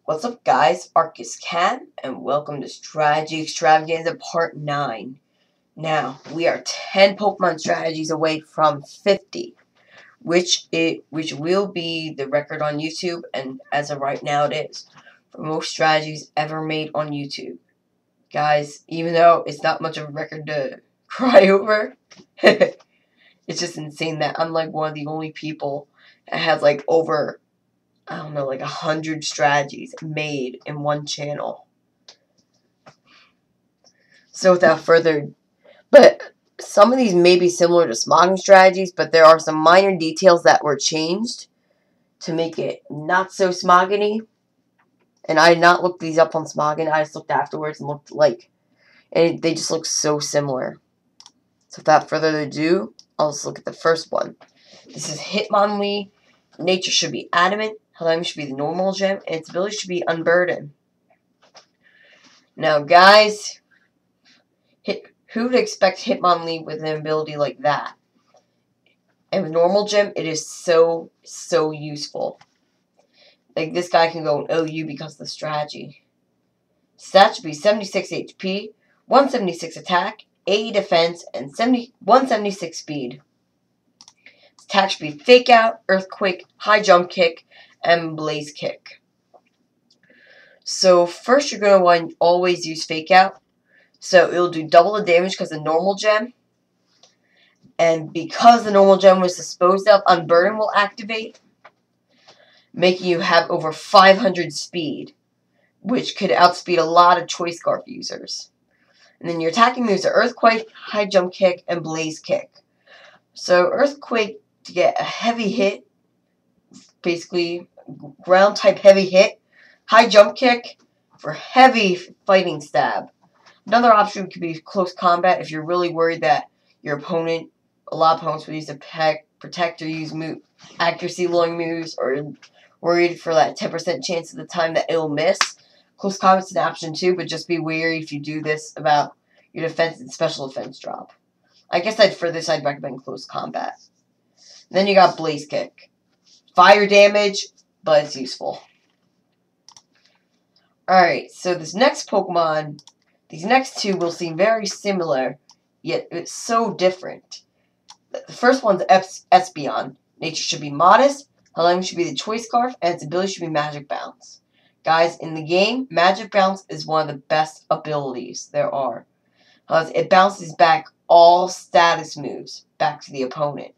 What's up, guys? Arcus Cat, and welcome to Strategy Extravaganza Part 9. Now, we are 10 Pokemon strategies away from 50, which will be the record on YouTube, and as of right now it is, for most strategies ever made on YouTube. Guys, even though it's not much of a record to cry over, it's just insane that I'm like one of the only people that has like over, I don't know, like 100 strategies made in one channel. So without further, but some of these may be similar to Smogging strategies, but there are some minor details that were changed to make it not so Smogging-y. And I did not look these up on Smogging. I just looked afterwards and looked like, and they just look so similar. So without further ado, I'll just look at the first one. This is Hitmonlee. Nature should be adamant. Hello should be the normal gem, and its ability should be unburdened. Now, guys, who would expect Hitmonlee with an ability like that? And with normal gem, it is so useful. Like, this guy can go in OU because of the strategy. Stats should be 76 HP, 176 attack, 80 defense, and 176 speed. Attack should be Fake Out, Earthquake, High Jump Kick, and Blaze Kick. So first you're going to want to always use Fake Out. So it'll do double the damage because of normal gem. And because the normal gem was disposed of, Unburden will activate, making you have over 500 speed, which could outspeed a lot of Choice Scarf users. And then your attacking moves are Earthquake, High Jump Kick, and Blaze Kick. So Earthquake to get a heavy hit, basically ground type heavy hit. High Jump Kick for heavy fighting stab. Another option could be close combat if you're really worried that your opponent, a lot of opponents would use a protect or use accuracy lowering moves, or worried for that 10% chance of the time that it'll miss. Close combat's an option too, but just be wary if you do this about your defense and special defense drop. I guess I'd recommend close combat. Then you got Blaze Kick. Fire damage, but it's useful. Alright, so this next Pokemon, these next two will seem very similar, yet it's so different. The first one's Espeon. Nature should be modest, Hello should be the Choice Scarf, and its ability should be Magic Bounce. Guys, in the game, Magic Bounce is one of the best abilities there are, because it bounces back all status moves back to the opponent.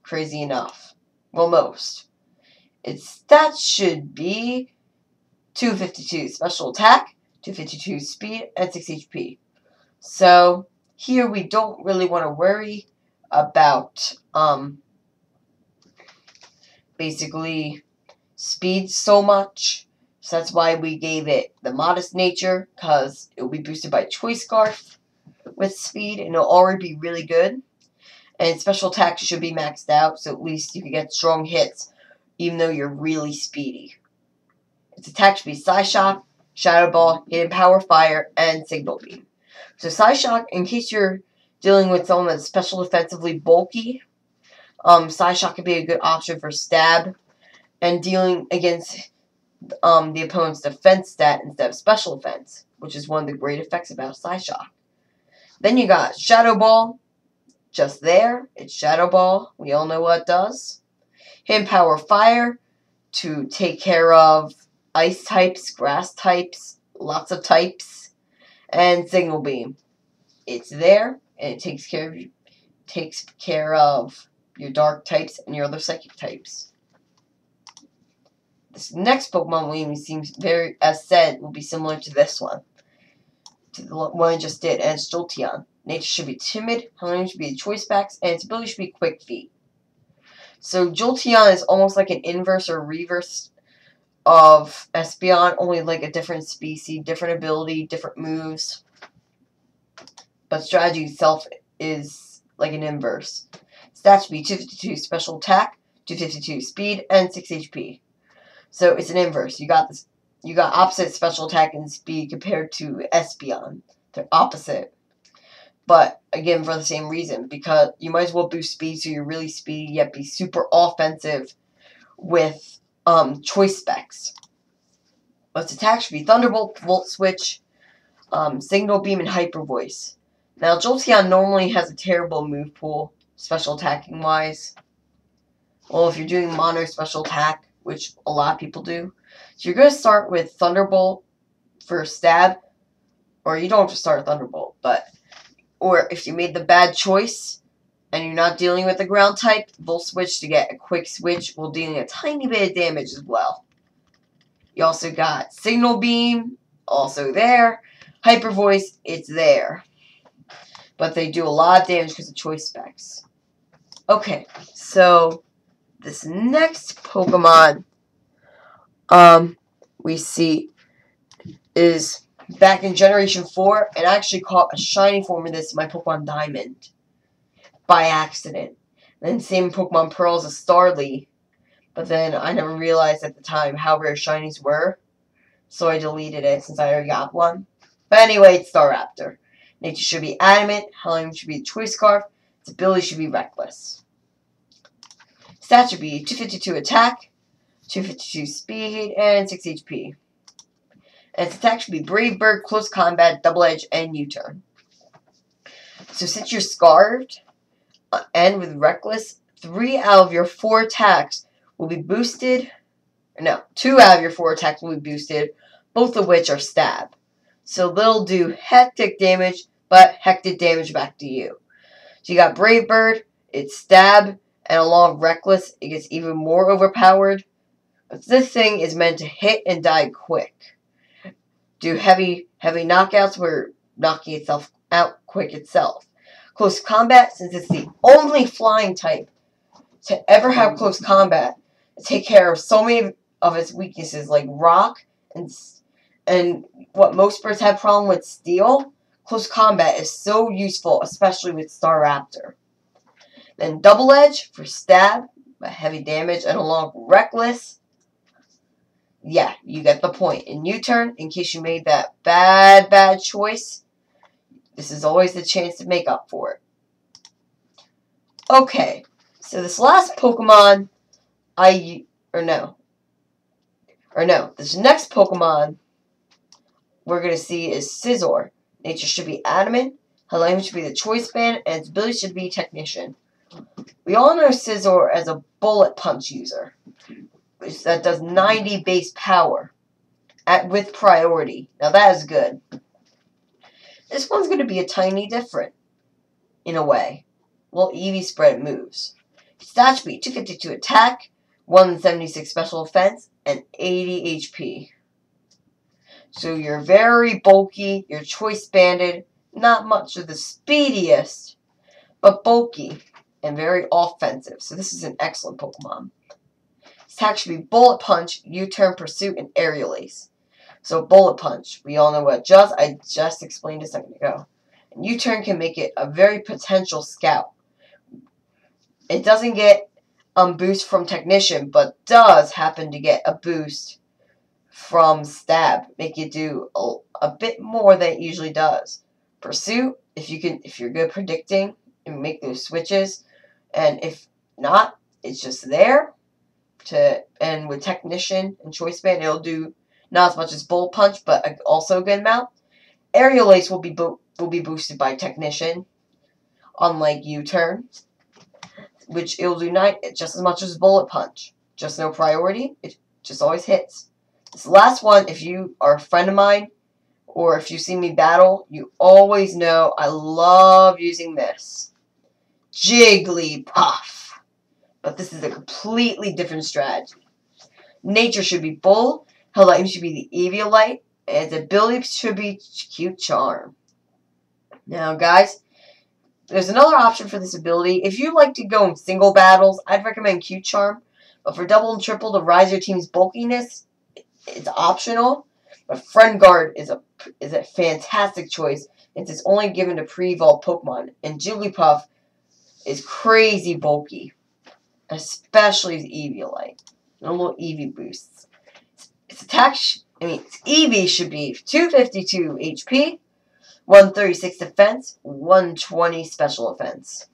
Crazy enough. Well, most. Its stats should be 252 special attack, 252 speed, and 6 HP. So, here we don't really want to worry about, basically, speed so much. So that's why we gave it the modest nature, because it will be boosted by Choice Scarf with speed, and it'll already be really good. And special attack should be maxed out, so at least you can get strong hits, even though you're really speedy. Its attack should be Psyshock, Shadow Ball, Hidden Power Fire, and Signal Beam. So Psyshock, in case you're dealing with someone that's special defensively bulky, Psyshock could be a good option for stab, and dealing against the opponent's defense stat instead of special defense, which is one of the great effects about Psyshock. Then you got Shadow Ball. Just there, it's Shadow Ball. We all know what it does. Hidden Power Fire to take care of ice types, grass types, lots of types, and Signal Beam. It's there, and it takes care of your dark types and your other psychic types. This next Pokemon seems very, as said, will be similar to this one, to the one I just did, and it's Jolteon. Nature should be timid, Hello should be the Choice Backs, and its ability should be Quick Feet. So Jolteon is almost like an inverse or reverse of Espeon, only like a different species, different ability, different moves. But strategy itself is like an inverse. Stats should be 252 special attack, 252 speed, and 6 HP. So it's an inverse. You got opposite special attack and speed compared to Espeon. They're opposite. But, again, for the same reason. Because you might as well boost speed so you're really speedy, yet be super offensive with choice specs. Its attack should be Thunderbolt, Volt Switch, Signal Beam, and Hyper Voice. Now, Jolteon normally has a terrible move pool, special attacking wise. Well, if you're doing mono special attack, which a lot of people do, so you're going to start with Thunderbolt for stab, or you don't have to start with Thunderbolt, or if you made the bad choice and you're not dealing with the ground type, Volt Switch to get a quick switch while dealing a tiny bit of damage as well. You also got Signal Beam, also there. Hyper Voice, it's there. But they do a lot of damage because of choice specs. Okay, so this next Pokemon we see is back in Generation 4, and I actually caught a shiny form of this in my Pokemon Diamond by accident. Then same Pokemon Pearl as a Starly, but then I never realized at the time how rare shinies were, so I deleted it since I already got one. But anyway, it's Staraptor. Nature should be Adamant, Hellium should be Choice Scarf, its ability should be Reckless. Stats should be 252 attack, 252 speed, and 6 HP. And its attack should be Brave Bird, Close Combat, Double Edge, and U-Turn. So since you're Scarved, and with Reckless, 3 out of your 4 attacks will be boosted. No, 2 out of your 4 attacks will be boosted, both of which are stab. So they'll do hectic damage, but hectic damage back to you. So you got Brave Bird, it's stab, and along with Reckless, it gets even more overpowered. But this thing is meant to hit and die quick. Do heavy knockouts where knocking itself out quick itself. Close Combat, since it's the only flying type to ever have close combat, to take care of so many of its weaknesses like rock and what most birds have problem with, steel. Close combat is so useful, especially with Staraptor. Then Double Edge for stab, heavy damage, and along with Reckless. Yeah, you get the point. In U-Turn, in case you made that bad choice, this is always the chance to make up for it. Okay, so this last Pokemon, this next Pokemon we're going to see is Scizor. Nature should be Adamant, Hellium should be the Choice Band, and its ability should be Technician. We all know Scizor as a Bullet Punch user, which that does 90 base power with priority. Now that is good. This one's going to be a tiny different, in a way. Well, Eevee spread moves. Stat should be 252 attack, 176 special defense, and 80 HP. So you're very bulky, you're choice banded, not much of the speediest, but bulky and very offensive. So this is an excellent Pokemon. Its attack should be Bullet Punch, U-Turn, Pursuit, and Aerial Ace. So Bullet Punch, we all know what I just explained a second ago. And U-Turn can make it a very potential scout. It doesn't get boost from Technician, but does happen to get a boost from Stab. Make it do a bit more than it usually does. Pursuit, if you're good predicting and make those switches, and if not, it's just there. And with Technician and Choice Band, it'll do not as much as Bullet Punch, but also a good amount. Aerial Ace will be boosted by Technician, unlike U-Turn, which it'll do just as much as Bullet Punch. Just no priority. It just always hits. This last one, if you are a friend of mine, or if you see me battle, you always know I love using this. Jigglypuff. But this is a completely different strategy. Nature should be Bull, Hellium should be the Eviolite, and its ability should be Cute Charm. Now, guys, there's another option for this ability. If you like to go in single battles, I'd recommend Cute Charm. But for double and triple to rise your team's bulkiness, it's optional. But Friend Guard is a fantastic choice. It's only given to pre-evolved Pokemon. And Jigglypuff is crazy bulky, especially as Eviolite. And a little Eevee boosts. Its Eevee should be 252 HP, 136 defense, 120 special defense.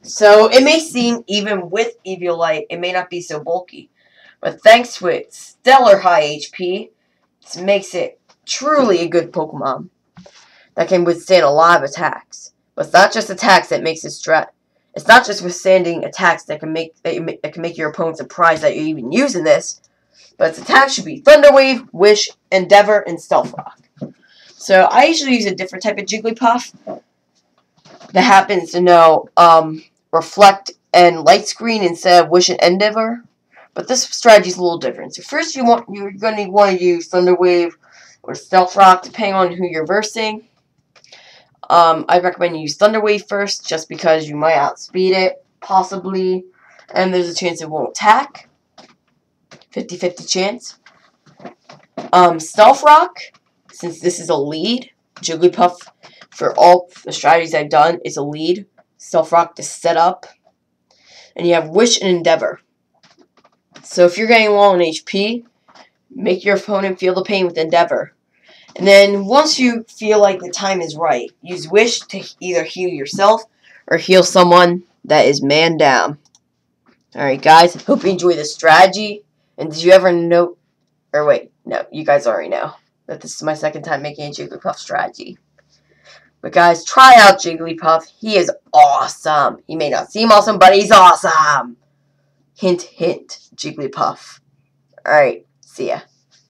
So it may seem, even with Eviolite, it may not be so bulky. But thanks to its stellar high HP, this makes it truly a good Pokemon that can withstand a lot of attacks. But it's not just attacks that makes it It's not just withstanding attacks that can make your opponent surprised that you're even using this. But its attacks should be Thunder Wave, Wish, Endeavor, and Stealth Rock. So I usually use a different type of Jigglypuff that happens to know Reflect and Light Screen instead of Wish and Endeavor. But this strategy is a little different. So first you're going to want to use Thunder Wave or Stealth Rock depending on who you're versing. I recommend you use Thunder Wave first just because you might outspeed it, possibly. And there's a chance it won't attack. 50-50 chance. Stealth Rock, since this is a lead, Jigglypuff, for all the strategies I've done, is a lead. Stealth Rock to set up. And you have Wish and Endeavor. So if you're getting low on HP, make your opponent feel the pain with Endeavor. And then once you feel like the time is right, use Wish to either heal yourself or heal someone that is man down. Alright guys, hope you enjoy this strategy. And did you ever know, or wait, no, you guys already know that this is my second time making a Jigglypuff strategy. But guys, try out Jigglypuff. He is awesome. He may not seem awesome, but he's awesome. Hint, hint, Jigglypuff. Alright, see ya.